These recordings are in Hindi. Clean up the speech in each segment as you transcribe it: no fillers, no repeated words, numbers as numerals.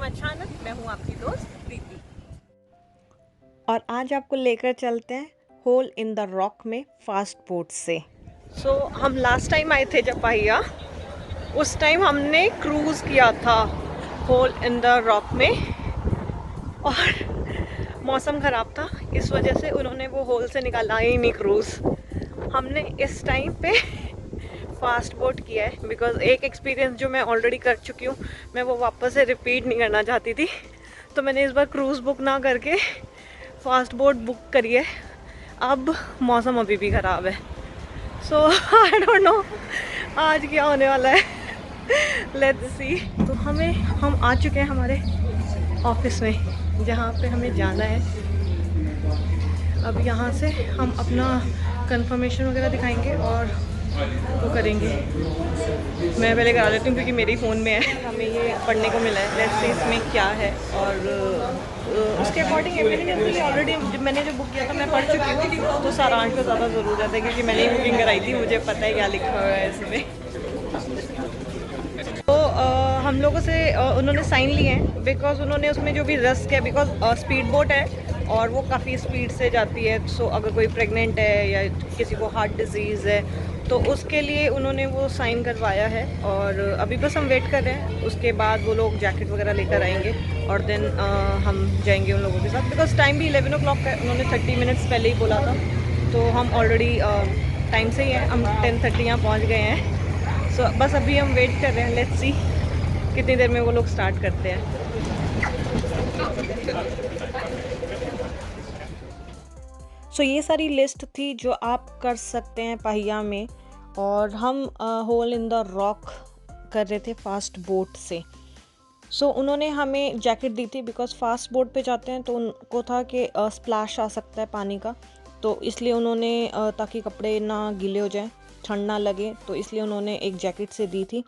अचानक। मैं हूँ आपकी दोस्त प्रीति और आज आपको लेकर चलते हैं होल इन द रॉक में फास्ट बोट से। हम लास्ट टाइम आए थे जब पाहिया, उस टाइम हमने क्रूज़ किया था होल इन द रॉक में और मौसम ख़राब था, इस वजह से उन्होंने वो होल से निकाला ही नहीं क्रूज़। हमने इस टाइम पे फास्ट बोट किया है बिकॉज़ एक एक्सपीरियंस जो मैं ऑलरेडी कर चुकी हूँ, मैं वो वापस से रिपीट नहीं करना चाहती थी। तो मैंने इस बार क्रूज़ बुक ना करके फास्ट बोट बुक करी है। अब मौसम अभी भी ख़राब है, सो आई डोंट नो आज क्या होने वाला है। Let's see. तो हम आ चुके हैं हमारे ऑफिस में, जहाँ पे हमें जाना है। अब यहाँ से हम अपना कंफर्मेशन वगैरह दिखाएंगे और वो करेंगे। मैं पहले करा लेती हूँ क्योंकि मेरे फ़ोन में है। हमें ये पढ़ने को मिला है, लेट्स सी इसमें क्या है और उसके अकॉर्डिंग एवरीथिंग इज ऑलरेडी। जब मैंने जो बुक किया था मैं पढ़ चुकी हूँ, तो सारांश को ज़्यादा ज़रूरत है क्योंकि मैंने ही बुकिंग कराई थी, मुझे पता है क्या लिखा हुआ है इसमें। तो हम लोगों से उन्होंने साइन लिए हैं बिकॉज़ उन्होंने उसमें जो भी रिस्क है, बिकॉज़ स्पीड बोट है और वो काफ़ी स्पीड से जाती है। सो अगर कोई प्रेग्नेंट है या किसी को हार्ट डिजीज़ है तो उसके लिए उन्होंने वो साइन करवाया है। और अभी बस हम वेट कर रहे हैं, उसके बाद वो लोग जैकेट वगैरह लेकर आएंगे और देन हम जाएंगे उन लोगों के साथ। बिकॉज़ टाइम भी 11 o'clock का है, उन्होंने 30 मिनट्स पहले ही बोला था, तो हम ऑलरेडी टाइम से ही हैं। हम 10:30 यहाँ पहुँच गए हैं। सो बस अभी हम वेट कर रहे हैं, लेट्स सी कितनी देर में वो लोग स्टार्ट करते हैं। सो ये सारी लिस्ट थी जो आप कर सकते हैं पहिया में, और हम होल इन द रॉक कर रहे थे फास्ट बोट से। सो उन्होंने हमें जैकेट दी थी बिकॉज़ फास्ट बोट पे जाते हैं तो उनको था कि स्प्लैश आ सकता है पानी का, तो इसलिए उन्होंने ताकि कपड़े ना गीले हो जाएं, ठंड ना लगे, तो इसलिए उन्होंने एक जैकेट से दी थी।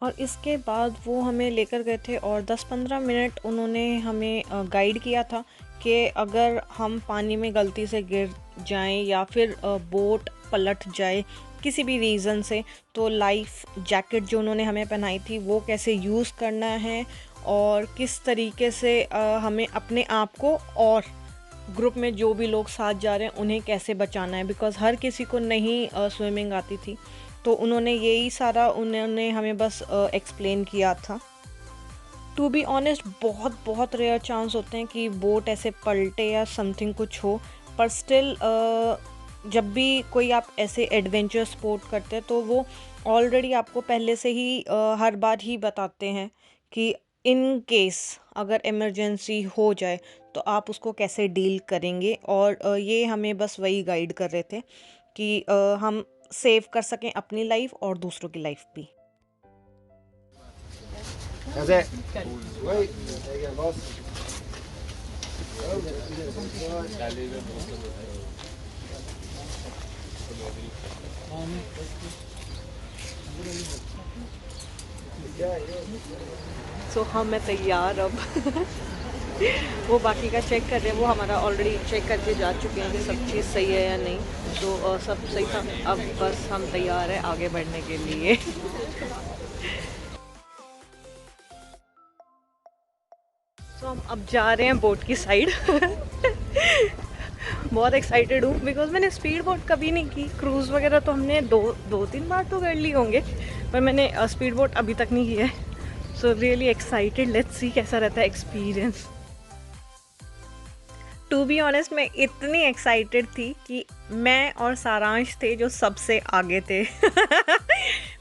और इसके बाद वो हमें लेकर गए थे और 10-15 मिनट उन्होंने हमें गाइड किया था कि अगर हम पानी में गलती से गिर जाएं या फिर बोट पलट जाए किसी भी रीज़न से, तो लाइफ जैकेट जो उन्होंने हमें पहनाई थी वो कैसे यूज़ करना है और किस तरीके से हमें अपने आप को और ग्रुप में जो भी लोग साथ जा रहे हैं उन्हें कैसे बचाना है, बिकॉज़ हर किसी को नहीं स्विमिंग आती थी। तो उन्होंने यही सारा उन्होंने हमें बस एक्सप्लेन किया था। टू बी ऑनेस्ट बहुत बहुत रेयर चांस होते हैं कि बोट ऐसे पलटे या समथिंग कुछ हो, पर स्टिल जब भी कोई आप ऐसे एडवेंचर स्पोर्ट करते हैं तो वो ऑलरेडी आपको पहले से ही हर बार ही बताते हैं कि इन केस अगर इमरजेंसी हो जाए तो आप उसको कैसे डील करेंगे। और ये हमें बस वही गाइड कर रहे थे कि हम सेव कर सकें अपनी लाइफ और दूसरों की लाइफ भी। That's it. Wait. There you go, boss. सो हाँ, मैं तैयार अब। वो बाकी का चेक कर रहे हैं, वो हमारा ऑलरेडी चेक करके जा चुके हैं कि सब चीज़ सही है या नहीं। तो सब सही था, अब बस हम तैयार हैं आगे बढ़ने के लिए। तो हम अब जा रहे हैं बोट की साइड। बहुत एक्साइटेड हूँ बिकॉज मैंने स्पीड बोट कभी नहीं की। क्रूज़ वगैरह तो हमने दो तीन बार तो कर ली होंगे, पर मैंने स्पीड बोट अभी तक नहीं की है। So really excited, let's see कैसा रहता है एक्सपीरियंस। टू बी ऑनेस्ट मैं इतनी एक्साइटेड थी कि मैं और सारांश थे जो सबसे आगे थे।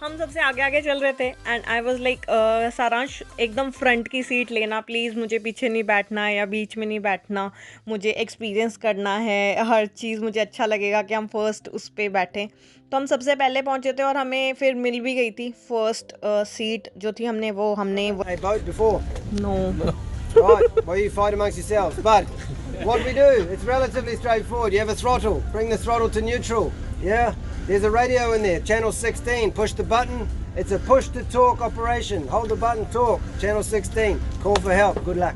हम सबसे आगे आगे चल रहे थे एंड आई वाज लाइक सारांश एकदम फ्रंट की सीट लेना प्लीज़, मुझे पीछे नहीं बैठना या बीच में नहीं बैठना, मुझे एक्सपीरियंस करना है हर चीज़, मुझे अच्छा लगेगा कि हम फर्स्ट उस पर बैठें। तो हम सबसे पहले पहुंचे थे और हमें फिर मिल भी गई थी फर्स्ट सीट जो थी। हमने Hey, boat before. No Right. Well, you fight amongst yourselves. But what we do, it's relatively straightforward. You have a throttle. Bring the throttle to neutral. Yeah. There's a radio in there. Channel 16. Push the button. It's a push to talk operation. Hold the button. Talk. Channel 16. Call for help. Good luck.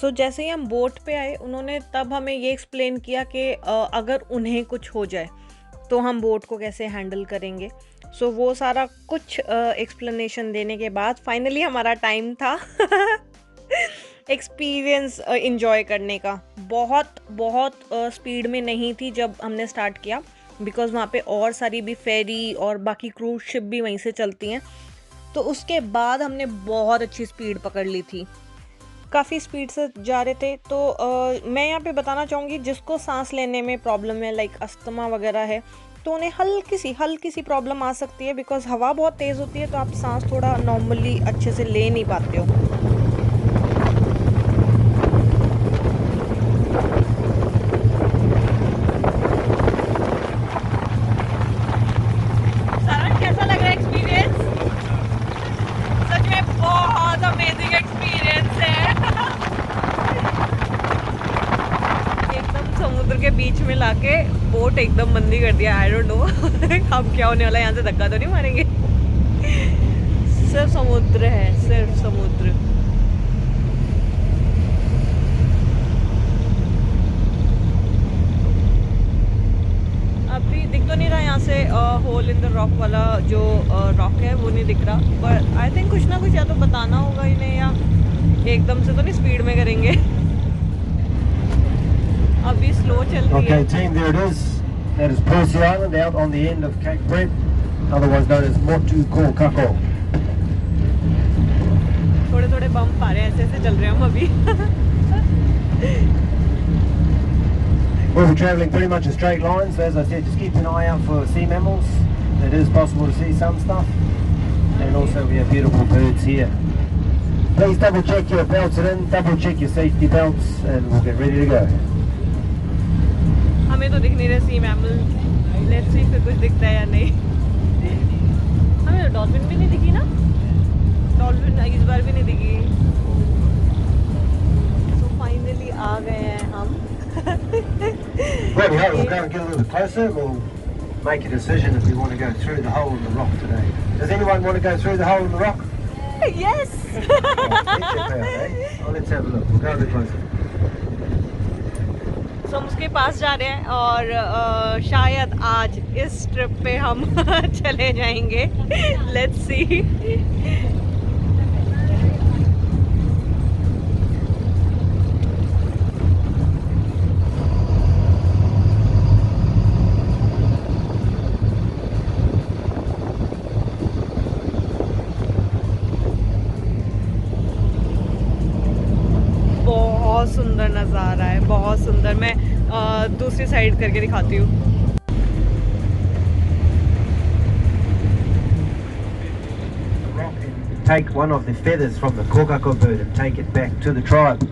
सो जैसे ही हम बोट पे आए उन्होंने तब हमें ये एक्सप्लेन किया कि अगर उन्हें कुछ हो जाए तो हम बोट को कैसे हैंडल करेंगे। सो वो सारा कुछ एक्सप्लेनेशन देने के बाद फाइनली हमारा टाइम था एक्सपीरियंस इंजॉय करने का। बहुत स्पीड में नहीं थी जब हमने स्टार्ट किया, बिकॉज़ वहाँ पे और सारी भी फेरी और बाकी क्रूज शिप भी वहीं से चलती हैं। तो उसके बाद हमने बहुत अच्छी स्पीड पकड़ ली थी, काफ़ी स्पीड से जा रहे थे। तो मैं यहाँ पे बताना चाहूँगी, जिसको सांस लेने में प्रॉब्लम है, लाइक अस्थमा वगैरह है, तो उन्हें हल्की सी प्रॉब्लम आ सकती है, बिकॉज़ हवा बहुत तेज़ होती है, तो आप सांस थोड़ा नॉर्मली अच्छे से ले नहीं पाते हो। कैसा लग रहा है एक्सपीरियंस? सच में बहुत अमेजिंग एक्सपीरियंस है। एकदम समुद्र के बीच में लाके बोट एकदम बंदी कर दिया। आई डोंट नो अब क्या होने वाला है, यहाँ से धक्का तो नहीं मारेंगे। सिर्फ समुद्र है, सिर्फ समुद्र। अभी दिख तो नहीं रहा यहाँ से होल इन द रॉक वाला जो रॉक है वो नहीं दिख रहा, पर आई थिंक कुछ ना कुछ या तो बताना होगा इन्हें, या एकदम से तो नहीं स्पीड में करेंगे। अभी स्लो चल रही है। Okay, team, there it is. That is Percy Island out on the end of Cape Breton, otherwise known as Motu Kokako. थोड़े बम्प आ रहे हैं, ऐसे चल रहे हैं हम अभी। We'll be travelling pretty much in straight lines, so as I said, just keep an eye out for sea mammals. It is possible to see some stuff, and also we have beautiful birds here. Please double check your belts are in, double check your safety belts, and we'll get ready to go. हमें तो दिख नहीं रहे सी मैमल, लेट्स सी फिर कुछ दिखता है या नहीं। हमें तो डॉल्फिन भी नहीं दिखी ना, डॉल्फिन इस बार भी नहीं दिखी। तो फाइनली आ गए हैं हम। Righty ho, we'll go and get a little bit closer. We'll make a decision if we want to go through the hole in the rock today. Does anyone want to go through the hole in the rock? Yes. Let's have a look. We'll go a bit closer. तो हम उसके पास जा रहे हैं और शायद आज इस ट्रिप पे हम चले जाएंगे। Let's see. बहुत सुंदर नज़ारा है, बहुत सुंदर। मैं दूसरी साइड करके दिखाती हूँ। Take one of the feathers from the kokako bird and take it back to the tribe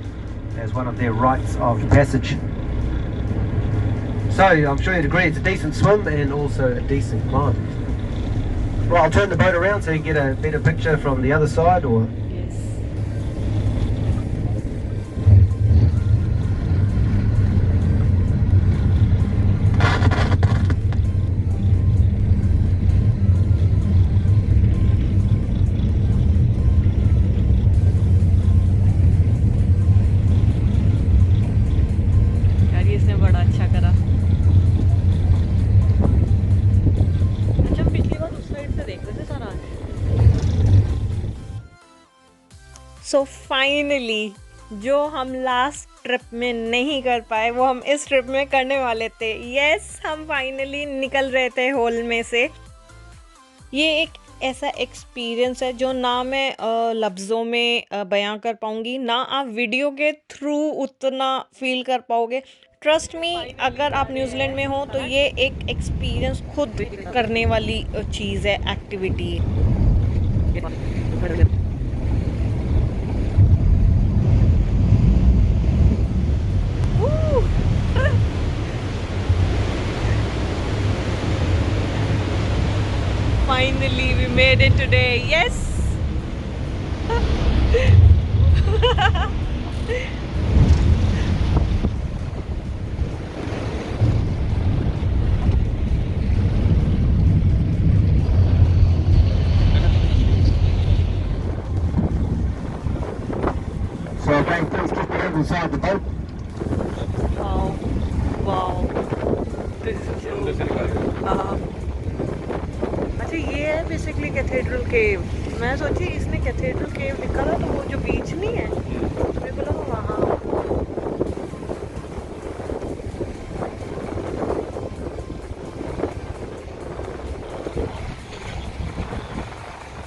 as one of their rites of passage. So I'm sure you'd agree it's a decent swim and also a decent climb. Well, I'll turn the boat around so you can get a better picture from the other side, or so finally जो हम लास्ट ट्रिप में नहीं कर पाए वो हम इस ट्रिप में करने वाले थे। यस, हम फाइनली निकल रहे थे होल में से। ये एक ऐसा एक्सपीरियंस है जो ना मैं लफ्ज़ों में बयां कर पाऊँगी, ना आप वीडियो के थ्रू उतना फील कर पाओगे। ट्रस्ट मी, अगर आप न्यूजीलैंड में हो तो ये एक एक्सपीरियंस खुद करने वाली चीज़ है, activity. Finally, we made it today. Yes. so okay, please keep your head inside the boat. Wow. Wow. This is so. Cathedral cave. मैं सोची इसने कैथेड्रल केव लिखा था तो वो जो बीच नहीं है, मेरे को लगा वहाँ।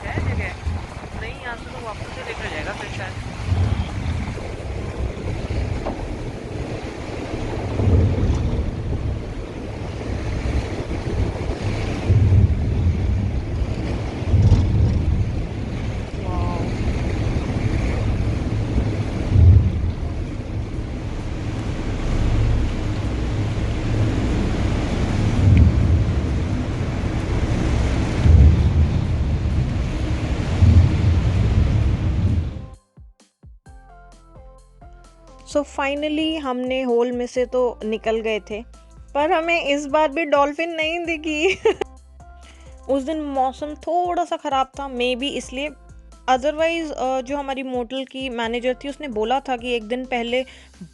है जगह नहीं, यहाँ से तो वापस ही लेकर जाएगा फिर शायद। सो फाइनली हमने होल में से तो निकल गए थे, पर हमें इस बार भी डॉल्फिन नहीं दिखी। उस दिन मौसम थोड़ा सा ख़राब था, मे बी इसलिए। अदरवाइज़ जो हमारी मोटल की मैनेजर थी उसने बोला था कि एक दिन पहले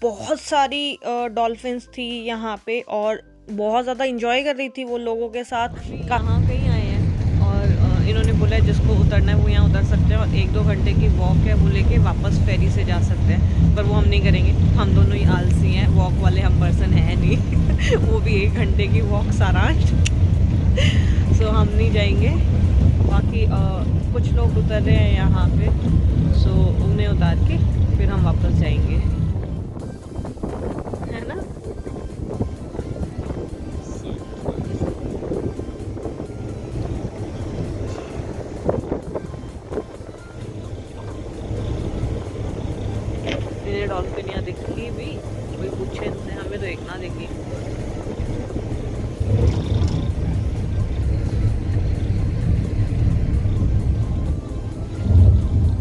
बहुत सारी डॉल्फिन्स थी यहाँ पे और बहुत ज़्यादा इंजॉय कर रही थी वो लोगों के साथ। कहाँ कहीं आए हैं और इन्होंने बोला है जिसको उतरना है वो यहाँ उतर सकते हैं और 1-2 घंटे की वॉक है वो लेके वापस फेरी से जा सकते हैं, पर वो हम नहीं करेंगे। हम दोनों ही आलसी हैं, वॉक वाले हम पर्सन हैं नहीं। वो भी 1 घंटे की वॉक सारांश। सो हम नहीं जाएंगे। बाकी कुछ लोग उतर रहे हैं यहाँ पे, सो उन्हें उतार के फिर हम वापस जाएंगे, है ना। इन्हें डॉल्फिन यहाँ दिखी भी, कोई पूछे इनसे, हमें तो एक ना दिखी।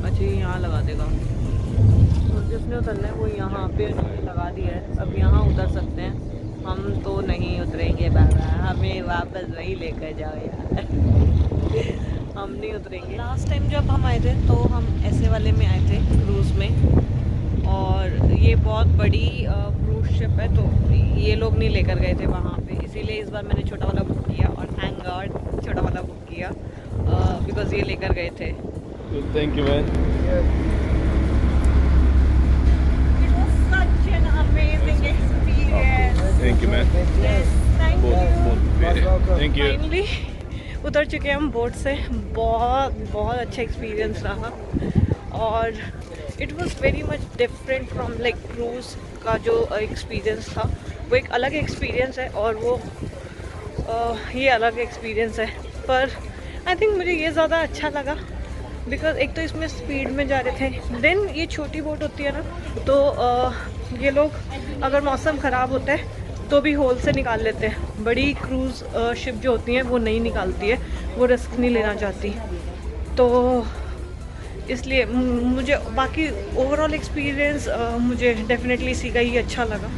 अच्छा ये यहाँ लगा देगा, और जिसने उतरना है वो यहाँ पे लगा दिया है। अब यहाँ उतर सकते हैं, हम तो नहीं उतरेंगे बाबा, हमें वापस वही लेकर जाओ यार। हम नहीं उतरेंगे। लास्ट टाइम जब हम आए थे तो हम ऐसे वाले में आए थे क्रूज़ में, और ये बहुत बड़ी क्रूज शिप है तो ये लोग नहीं लेकर गए थे वहाँ पे, इसीलिए इस बार मैंने छोटा वाला बुक किया और थैंक गॉड छोटा वाला बुक किया बिकॉज ये लेकर गए थे। Thank you, man. It was such an amazing experience. Thank you, man. Yes, thank you. Most welcome. Thank you. Finally उतर चुके हैं हम बोट से। बहुत बहुत अच्छा एक्सपीरियंस रहा और it was very much different from like cruise का जो एक्सपीरियंस था, वो एक अलग एक्सपीरियंस है और वो ये अलग एक्सपीरियंस है। पर आई थिंक मुझे ये ज़्यादा अच्छा लगा बिकॉज एक तो इसमें स्पीड में जा रहे थे, देन ये छोटी बोट होती है ना तो ये लोग अगर मौसम ख़राब होता है तो भी होल से निकाल लेते हैं। बड़ी क्रूज़ शिप जो होती हैं वो नहीं निकालती है, वो रिस्क नहीं लेना चाहती, तो इसलिए मुझे बाकी ओवरऑल एक्सपीरियंस मुझे डेफिनेटली इसी का ही अच्छा लगा।